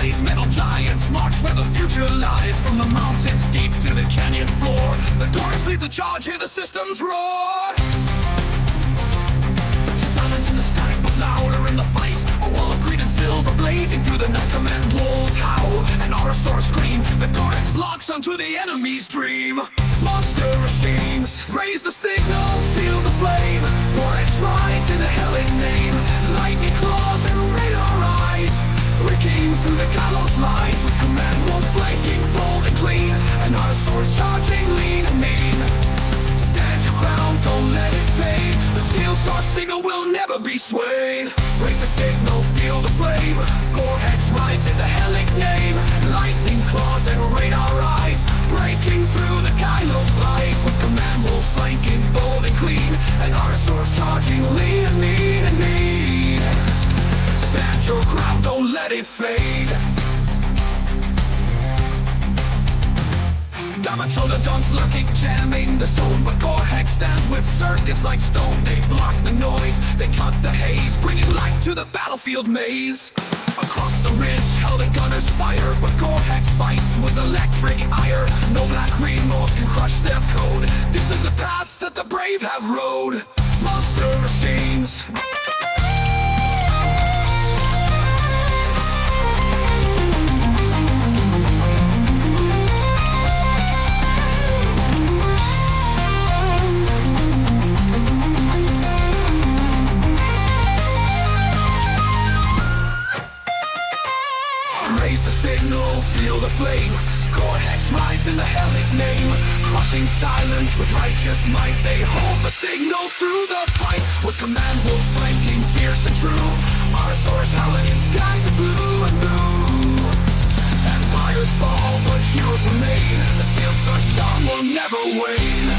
These metal giants march where the future lies. From the mountains deep to the canyon floor, the Gorhecks lead the charge, hear the systems roar. Silent in the static, but louder in the fight. A wall of green and silver blazing through the night. Command wolves howl, an Autosaur scream. The Gorhecks locks onto the enemy's dream. Monster machines raise the signal, feel the flame. Gorhecks rise in the hellic name. Lightning claws and radar eyes, breaking through the gallows lines. With command wolves flanking bold and clean, and Autosaurs charging lean and mean. Stand your ground, don't let it fade. The steel star signal will never be swayed. Raise the signal, feel the flame. Gorhecks rides in the hellic name. Lightning claws and radar eyes, breaking through the gallows lines. With command wolves flanking bold and clean, and Autosaurs charging lean and mean and mean. Stand your ground, don't let it fade. Diamond-shoulder-dunks lurking, jamming the zone. But Gorhecks stands with circuits like stone. They block the noise, they cut the haze, bringing light to the battlefield maze. Across the ridge, hell the gunners fire, but Gorhecks fights with electric ire. No black-green morphs can crush their code. This is the path that the brave have rode. Monster machines. Raise the signal, feel the flame. Gorhecks rise in the hellic name. Crushing silence with righteous might, they hold the signal through the fight. With command wolves flanking fierce and true, Autosaurs howling in skies of blue and blue. Empires fall, but heroes remain. The steel star sun will never wane.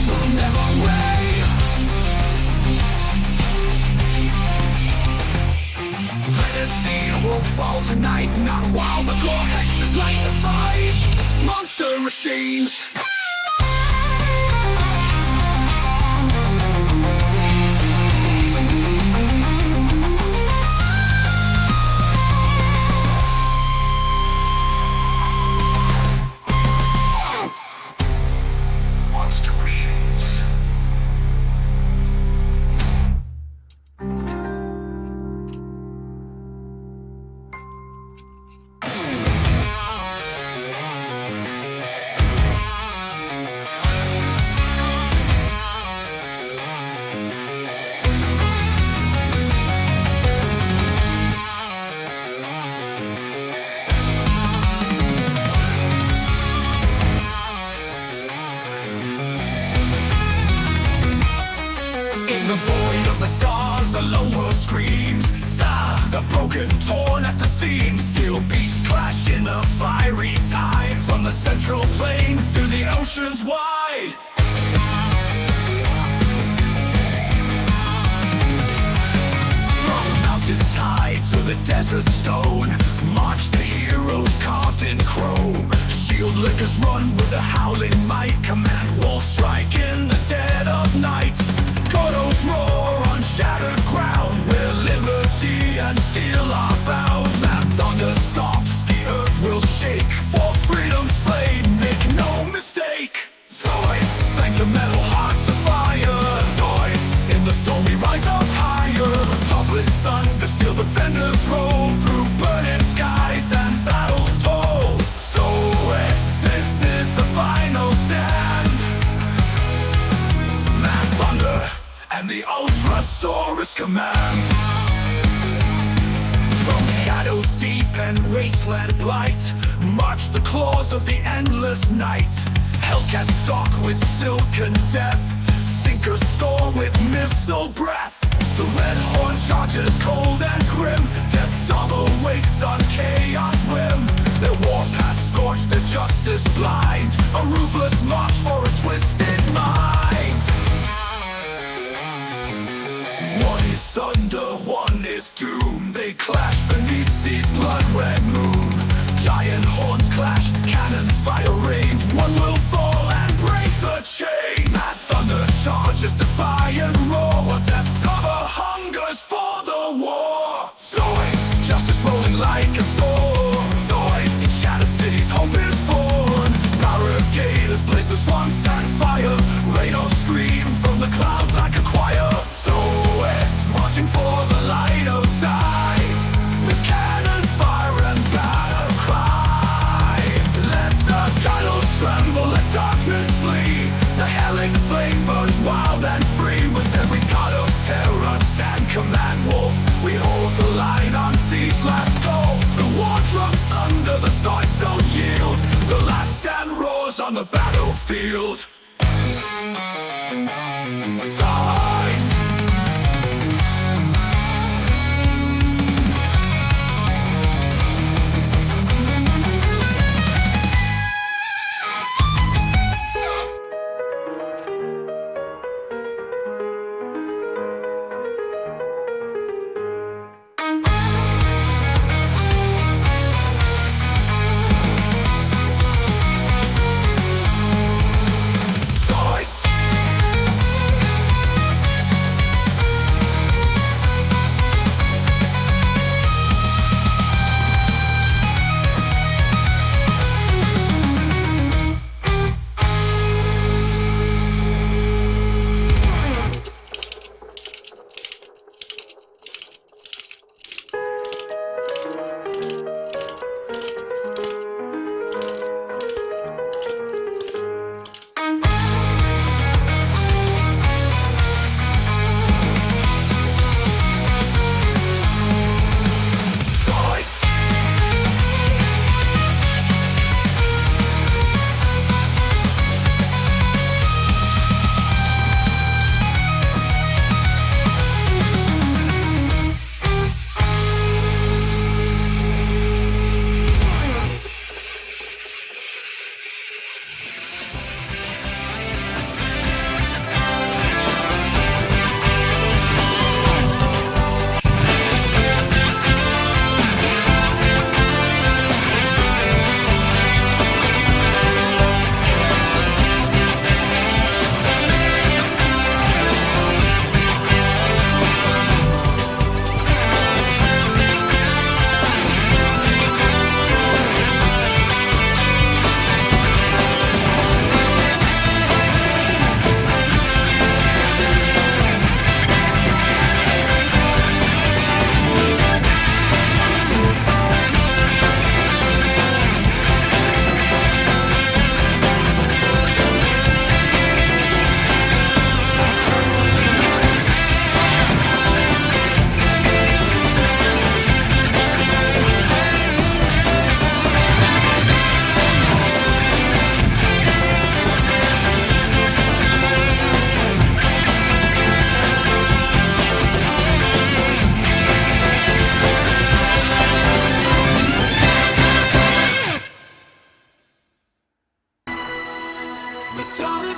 Will never wane. Won't fall tonight, not while the Gorhecks is light the fight. Monster machines. Monster machines. In the void of the stars, a lone world screams. Star, the broken, torn at the seams. Steel beasts clash in the fiery tide. From the central plains to the oceans wide. From mountains high to the desert stone, march the heroes carved in chrome. Shield lickers run with a howling might. Command wolves strike in the dead of night. Kodos roar on shattered ground, where liberty and steel are bound. That thunder stops, the earth will shake. For freedom's flame, make no mistake. Zoids, thank your metal hearts of fire. Zoids, in the storm we rise up higher. Republic's thunder, steel defenders roll through burning skies and battles toll. Zoids, this is the final stand. Mad thunder and the Ultrasaurus command. From shadows deep and wasteland blight, march the claws of the endless night. Hellcats stalk with silken death, sinkers soar with missile breath. The red horn charges cold and grim, death storm awakes on chaos whim. Their warpath scorched, their justice blind, a ruthless march for a twisted mind. One is thunder, one is doom. They clash beneath sea's blood-red moon. Giant horns clash, cannon fire rains. One will fall and break the chain. Mad thunder charges, defiant roar. Death's cover hungers for the war. Zoids, the battlefield. Zoids!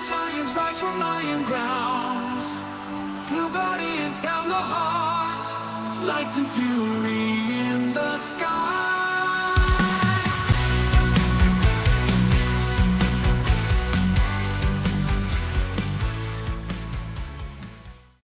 Times rise from lying grounds. Blue guardians count the heart. Lights and fury in the sky.